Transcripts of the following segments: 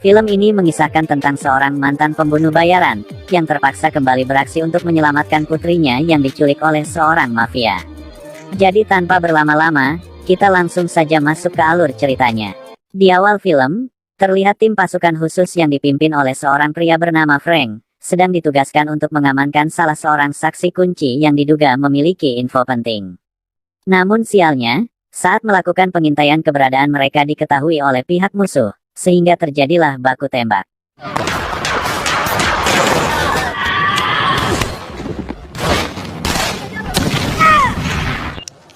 Film ini mengisahkan tentang seorang mantan pembunuh bayaran, yang terpaksa kembali beraksi untuk menyelamatkan putrinya yang diculik oleh seorang mafia. Jadi tanpa berlama-lama, kita langsung saja masuk ke alur ceritanya. Di awal film, terlihat tim pasukan khusus yang dipimpin oleh seorang pria bernama Frank, sedang ditugaskan untuk mengamankan salah seorang saksi kunci yang diduga memiliki info penting. Namun sialnya, saat melakukan pengintaian keberadaan mereka diketahui oleh pihak musuh, sehingga terjadilah baku tembak.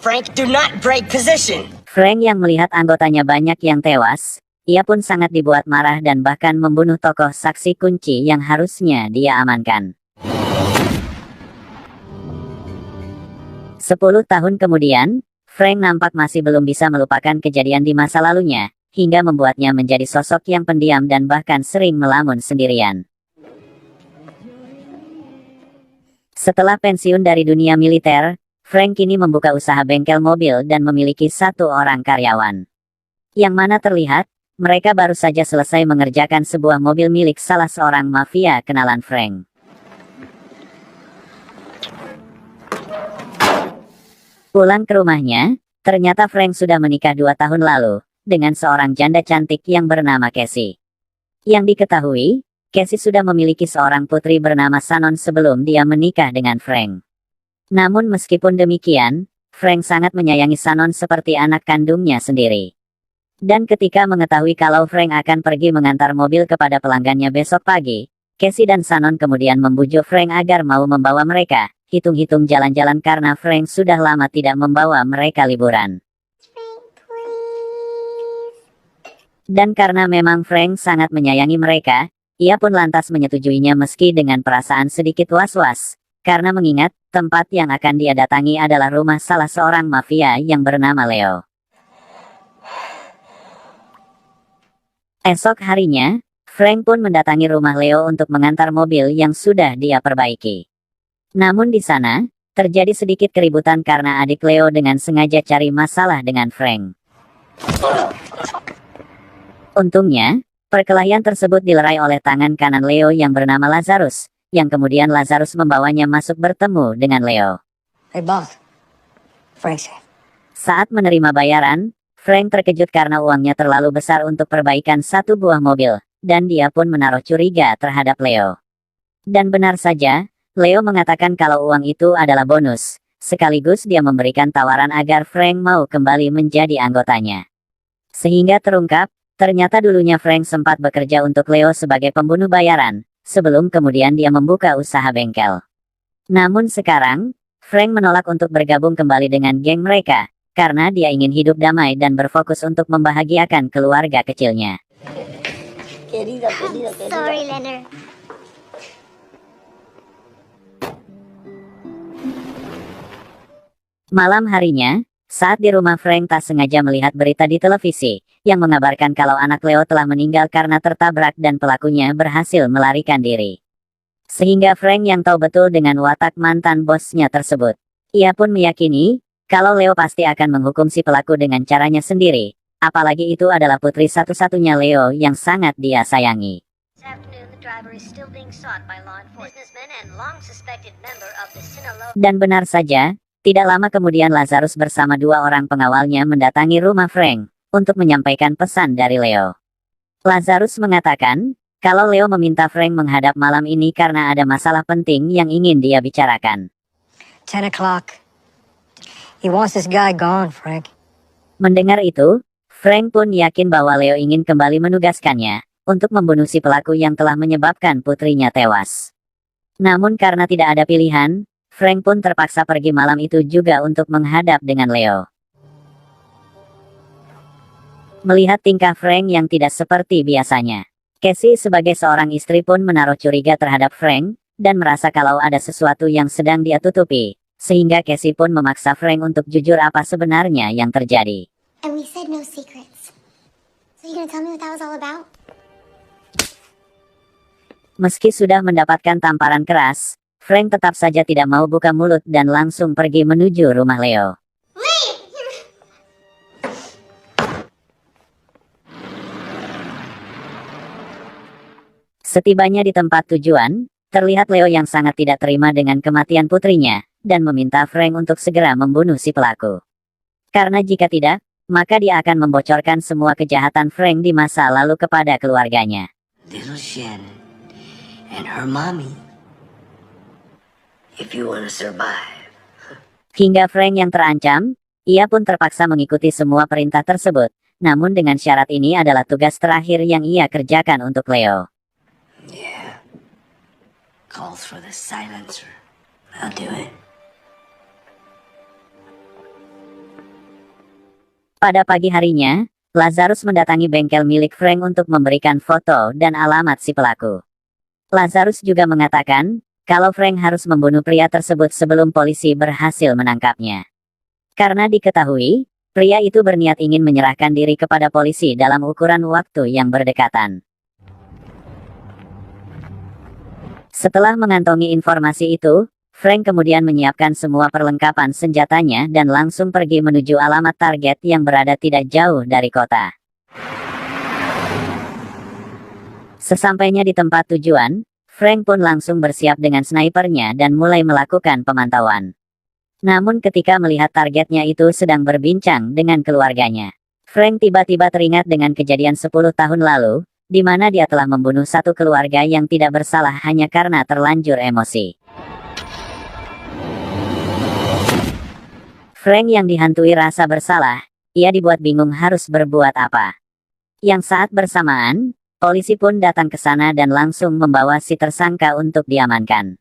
Frank, do not break position. Frank yang melihat anggotanya banyak yang tewas, ia pun sangat dibuat marah dan bahkan membunuh tokoh saksi kunci yang harusnya dia amankan. 10 tahun kemudian, Frank nampak masih belum bisa melupakan kejadian di masa lalunya, hingga membuatnya menjadi sosok yang pendiam dan bahkan sering melamun sendirian. Setelah pensiun dari dunia militer, Frank kini membuka usaha bengkel mobil dan memiliki 1 orang karyawan. Yang mana terlihat, mereka baru saja selesai mengerjakan sebuah mobil milik salah seorang mafia kenalan Frank. Pulang ke rumahnya, ternyata Frank sudah menikah 2 tahun lalu, dengan seorang janda cantik yang bernama Cassie. Yang diketahui, Cassie sudah memiliki seorang putri bernama Shannon sebelum dia menikah dengan Frank. Namun meskipun demikian, Frank sangat menyayangi Shannon seperti anak kandungnya sendiri. Dan ketika mengetahui kalau Frank akan pergi mengantar mobil kepada pelanggannya besok pagi, Cassie dan Shannon kemudian membujuk Frank agar mau membawa mereka, hitung-hitung jalan-jalan karena Frank sudah lama tidak membawa mereka liburan. Dan karena memang Frank sangat menyayangi mereka, ia pun lantas menyetujuinya meski dengan perasaan sedikit was-was, karena mengingat tempat yang akan dia datangi adalah rumah salah seorang mafia yang bernama Leo. Esok harinya, Frank pun mendatangi rumah Leo untuk mengantar mobil yang sudah dia perbaiki. Namun di sana, terjadi sedikit keributan karena adik Leo dengan sengaja cari masalah dengan Frank. Untungnya, perkelahian tersebut dilerai oleh tangan kanan Leo yang bernama Lazarus, yang kemudian Lazarus membawanya masuk bertemu dengan Leo. Hey, boss. Frank said. Saat menerima bayaran, Frank terkejut karena uangnya terlalu besar untuk perbaikan 1 buah mobil, dan dia pun menaruh curiga terhadap Leo. Dan benar saja, Leo mengatakan kalau uang itu adalah bonus, sekaligus dia memberikan tawaran agar Frank mau kembali menjadi anggotanya. Sehingga terungkap, ternyata dulunya Frank sempat bekerja untuk Leo sebagai pembunuh bayaran, sebelum kemudian dia membuka usaha bengkel. Namun sekarang, Frank menolak untuk bergabung kembali dengan geng mereka, karena dia ingin hidup damai dan berfokus untuk membahagiakan keluarga kecilnya. Sorry, Leonard. Malam harinya, saat di rumah Frank tak sengaja melihat berita di televisi, yang mengabarkan kalau anak Leo telah meninggal karena tertabrak dan pelakunya berhasil melarikan diri. Sehingga Frank yang tahu betul dengan watak mantan bosnya tersebut, ia pun meyakini, kalau Leo pasti akan menghukum si pelaku dengan caranya sendiri, apalagi itu adalah putri satu-satunya Leo yang sangat dia sayangi. Dan benar saja, tidak lama kemudian Lazarus bersama 2 orang pengawalnya mendatangi rumah Frank, untuk menyampaikan pesan dari Leo. Lazarus mengatakan, kalau Leo meminta Frank menghadap malam ini karena ada masalah penting yang ingin dia bicarakan. 10 o'clock. He wants this guy gone, Frank. Mendengar itu, Frank pun yakin bahwa Leo ingin kembali menugaskannya, untuk membunuh si pelaku yang telah menyebabkan putrinya tewas. Namun karena tidak ada pilihan, Frank pun terpaksa pergi malam itu juga untuk menghadap dengan Leo. Melihat tingkah Frank yang tidak seperti biasanya, Cassie sebagai seorang istri pun menaruh curiga terhadap Frank, dan merasa kalau ada sesuatu yang sedang dia tutupi, sehingga Cassie pun memaksa Frank untuk jujur apa sebenarnya yang terjadi. And we said no secrets. So you gonna tell me what that was all about? Meski sudah mendapatkan tamparan keras, Frank tetap saja tidak mau buka mulut dan langsung pergi menuju rumah Leo. Setibanya di tempat tujuan, terlihat Leo yang sangat tidak terima dengan kematian putrinya, dan meminta Frank untuk segera membunuh si pelaku. Karena jika tidak, maka dia akan membocorkan semua kejahatan Frank di masa lalu kepada keluarganya. Little Shannon and her mommy. If you want to survive. Hingga Frank yang terancam, ia pun terpaksa mengikuti semua perintah tersebut, namun dengan syarat ini adalah tugas terakhir yang ia kerjakan untuk Leo. Yeah. Calls for the silencer. I'll do it. Pada pagi harinya, Lazarus mendatangi bengkel milik Frank untuk memberikan foto dan alamat si pelaku. Lazarus juga mengatakan, kalau Frank harus membunuh pria tersebut sebelum polisi berhasil menangkapnya. Karena diketahui, pria itu berniat ingin menyerahkan diri kepada polisi dalam ukuran waktu yang berdekatan. Setelah mengantongi informasi itu, Frank kemudian menyiapkan semua perlengkapan senjatanya dan langsung pergi menuju alamat target yang berada tidak jauh dari kota. Sesampainya di tempat tujuan, Frank pun langsung bersiap dengan snipernya dan mulai melakukan pemantauan. Namun ketika melihat targetnya itu sedang berbincang dengan keluarganya, Frank tiba-tiba teringat dengan kejadian 10 tahun lalu, di mana dia telah membunuh satu keluarga yang tidak bersalah hanya karena terlanjur emosi. Frank yang dihantui rasa bersalah, ia dibuat bingung harus berbuat apa. Yang saat bersamaan, polisi pun datang ke sana dan langsung membawa si tersangka untuk diamankan.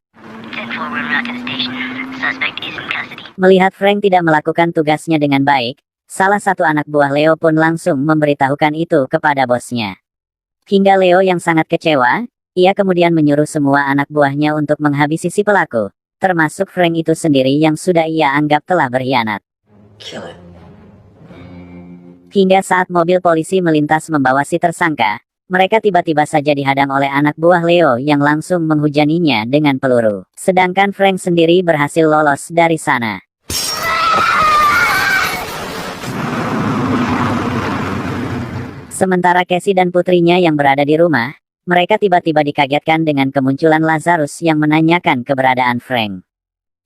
Melihat Frank tidak melakukan tugasnya dengan baik, salah satu anak buah Leo pun langsung memberitahukan itu kepada bosnya. Hingga Leo yang sangat kecewa, ia kemudian menyuruh semua anak buahnya untuk menghabisi si pelaku, termasuk Frank itu sendiri yang sudah ia anggap telah berkhianat. Kill it. Hingga saat mobil polisi melintas membawa si tersangka, mereka tiba-tiba saja dihadang oleh anak buah Leo yang langsung menghujaninya dengan peluru. Sedangkan Frank sendiri berhasil lolos dari sana. Sementara Casey dan putrinya yang berada di rumah, mereka tiba-tiba dikagetkan dengan kemunculan Lazarus yang menanyakan keberadaan Frank.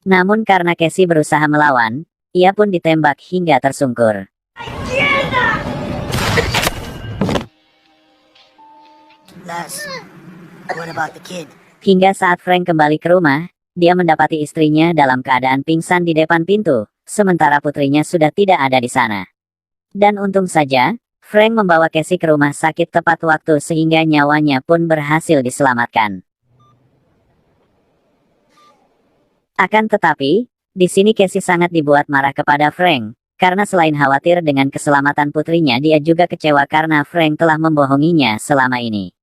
Namun karena Casey berusaha melawan, ia pun ditembak hingga tersungkur. Laz, what about the kid? Hingga saat Frank kembali ke rumah, dia mendapati istrinya dalam keadaan pingsan di depan pintu, sementara putrinya sudah tidak ada di sana. Dan untung saja, Frank membawa Casey ke rumah sakit tepat waktu sehingga nyawanya pun berhasil diselamatkan. Akan tetapi, di sini Casey sangat dibuat marah kepada Frank, karena selain khawatir dengan keselamatan putrinya dia juga kecewa karena Frank telah membohonginya selama ini.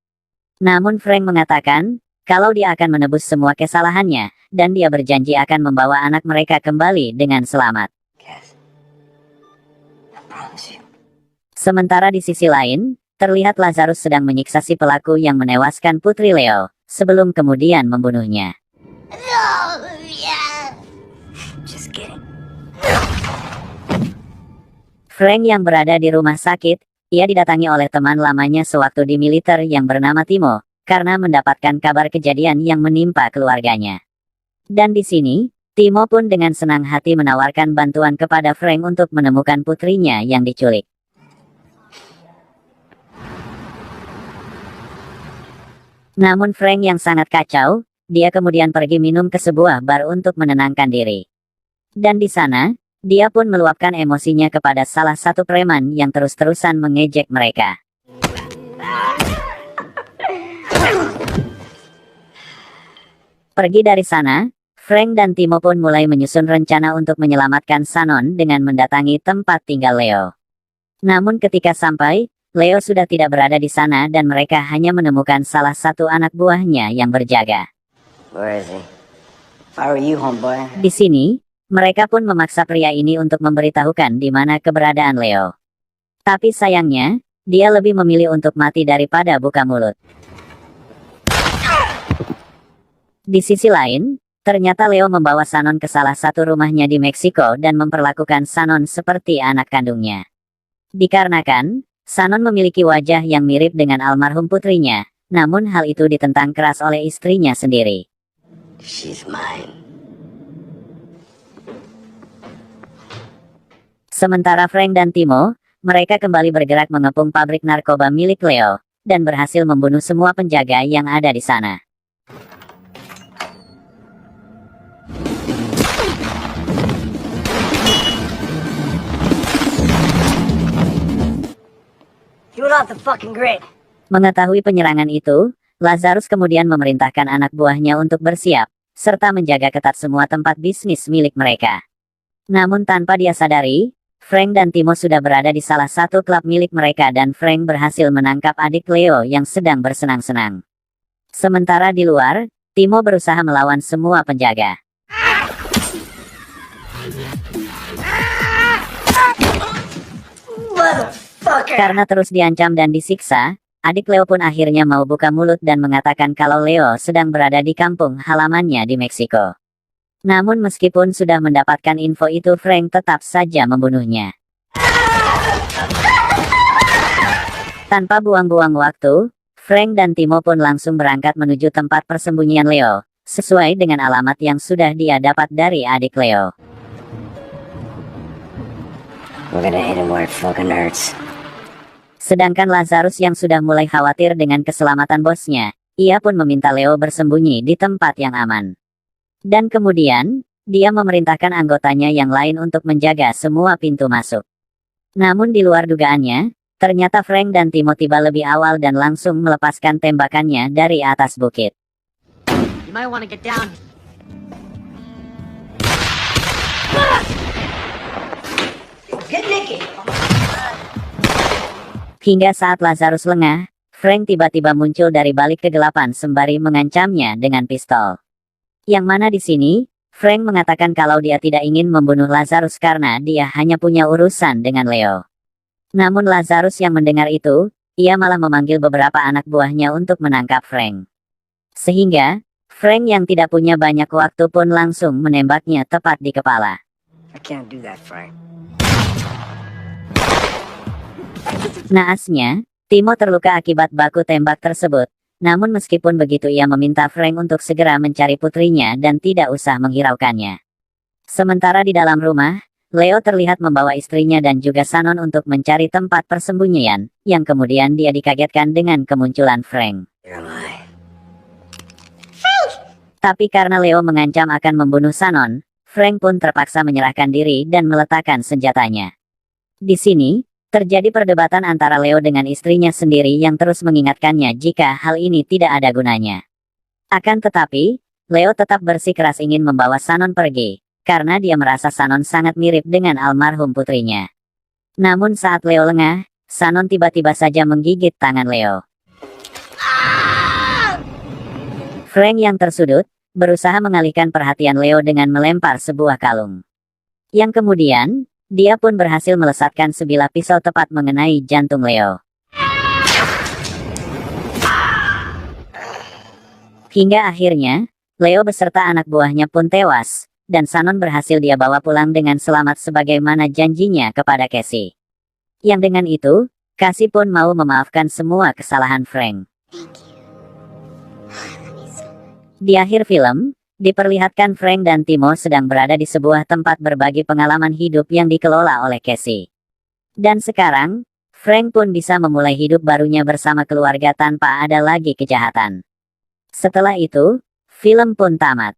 Namun Frank mengatakan, kalau dia akan menebus semua kesalahannya, dan dia berjanji akan membawa anak mereka kembali dengan selamat. Cass, I promise you. Sementara di sisi lain, terlihat Lazarus sedang menyiksa si pelaku yang menewaskan putri Leo, sebelum kemudian membunuhnya. Just kidding. Frank yang berada di rumah sakit, ia didatangi oleh teman lamanya sewaktu di militer yang bernama Timo, karena mendapatkan kabar kejadian yang menimpa keluarganya. Dan di sini, Timo pun dengan senang hati menawarkan bantuan kepada Frank untuk menemukan putrinya yang diculik. Namun Frank yang sangat kacau, dia kemudian pergi minum ke sebuah bar untuk menenangkan diri. Dan di sana, dia pun meluapkan emosinya kepada salah satu preman yang terus-terusan mengejek mereka. Pergi dari sana, Frank dan Timo pun mulai menyusun rencana untuk menyelamatkan Shannon dengan mendatangi tempat tinggal Leo. Namun ketika sampai, Leo sudah tidak berada di sana dan mereka hanya menemukan salah satu anak buahnya yang berjaga. Where is he? If I were you, homeboy. Di sini, mereka pun memaksa pria ini untuk memberitahukan di mana keberadaan Leo. Tapi sayangnya, dia lebih memilih untuk mati daripada buka mulut. Di sisi lain, ternyata Leo membawa Shannon ke salah satu rumahnya di Meksiko dan memperlakukan Shannon seperti anak kandungnya. Dikarenakan, Shannon memiliki wajah yang mirip dengan almarhum putrinya, namun hal itu ditentang keras oleh istrinya sendiri. She's mine. Sementara Frank dan Timo, mereka kembali bergerak mengepung pabrik narkoba milik Leo, dan berhasil membunuh semua penjaga yang ada di sana. Get off the fucking grid. Mengetahui penyerangan itu, Lazarus kemudian memerintahkan anak buahnya untuk bersiap, serta menjaga ketat semua tempat bisnis milik mereka. Namun tanpa dia sadari, Frank dan Timo sudah berada di salah satu klub milik mereka dan Frank berhasil menangkap adik Leo yang sedang bersenang-senang. Sementara di luar, Timo berusaha melawan semua penjaga. Karena terus diancam dan disiksa, adik Leo pun akhirnya mau buka mulut dan mengatakan kalau Leo sedang berada di kampung halamannya di Meksiko. Namun meskipun sudah mendapatkan info itu, Frank tetap saja membunuhnya. Tanpa buang-buang waktu, Frank dan Timo pun langsung berangkat menuju tempat persembunyian Leo, sesuai dengan alamat yang sudah dia dapat dari adik Leo. We're gonna hit him where it fucking hurts. Sedangkan Lazarus yang sudah mulai khawatir dengan keselamatan bosnya, ia pun meminta Leo bersembunyi di tempat yang aman. Dan kemudian, dia memerintahkan anggotanya yang lain untuk menjaga semua pintu masuk. Namun di luar dugaannya, ternyata Frank dan Timo tiba lebih awal dan langsung melepaskan tembakannya dari atas bukit. You might want to get down. Get naked. Hingga saat Lazarus lengah, Frank tiba-tiba muncul dari balik kegelapan sembari mengancamnya dengan pistol. Yang mana di sini, Frank mengatakan kalau dia tidak ingin membunuh Lazarus karena dia hanya punya urusan dengan Leo. Namun Lazarus yang mendengar itu, ia malah memanggil beberapa anak buahnya untuk menangkap Frank. Sehingga, Frank yang tidak punya banyak waktu pun langsung menembaknya tepat di kepala. I can't do that, Frank. Naasnya, Timo terluka akibat baku tembak tersebut. Namun meskipun begitu ia meminta Frank untuk segera mencari putrinya dan tidak usah menghiraukannya. Sementara di dalam rumah, Leo terlihat membawa istrinya dan juga Shannon untuk mencari tempat persembunyian, yang kemudian dia dikagetkan dengan kemunculan Frank. You're mine. Tapi karena Leo mengancam akan membunuh Shannon, Frank pun terpaksa menyerahkan diri dan meletakkan senjatanya. Di sini, terjadi perdebatan antara Leo dengan istrinya sendiri yang terus mengingatkannya jika hal ini tidak ada gunanya. Akan tetapi, Leo tetap bersikeras ingin membawa Shannon pergi, karena dia merasa Shannon sangat mirip dengan almarhum putrinya. Namun saat Leo lengah, Shannon tiba-tiba saja menggigit tangan Leo. Frank yang tersudut, berusaha mengalihkan perhatian Leo dengan melempar sebuah kalung. Yang kemudian, dia pun berhasil melesatkan sebilah pisau tepat mengenai jantung Leo. Hingga akhirnya, Leo beserta anak buahnya pun tewas, dan Shannon berhasil dia bawa pulang dengan selamat sebagaimana janjinya kepada Cassie. Yang dengan itu, Cassie pun mau memaafkan semua kesalahan Frank. Di akhir film, diperlihatkan Frank dan Timo sedang berada di sebuah tempat berbagi pengalaman hidup yang dikelola oleh Cassie. Dan sekarang, Frank pun bisa memulai hidup barunya bersama keluarga tanpa ada lagi kejahatan. Setelah itu, film pun tamat.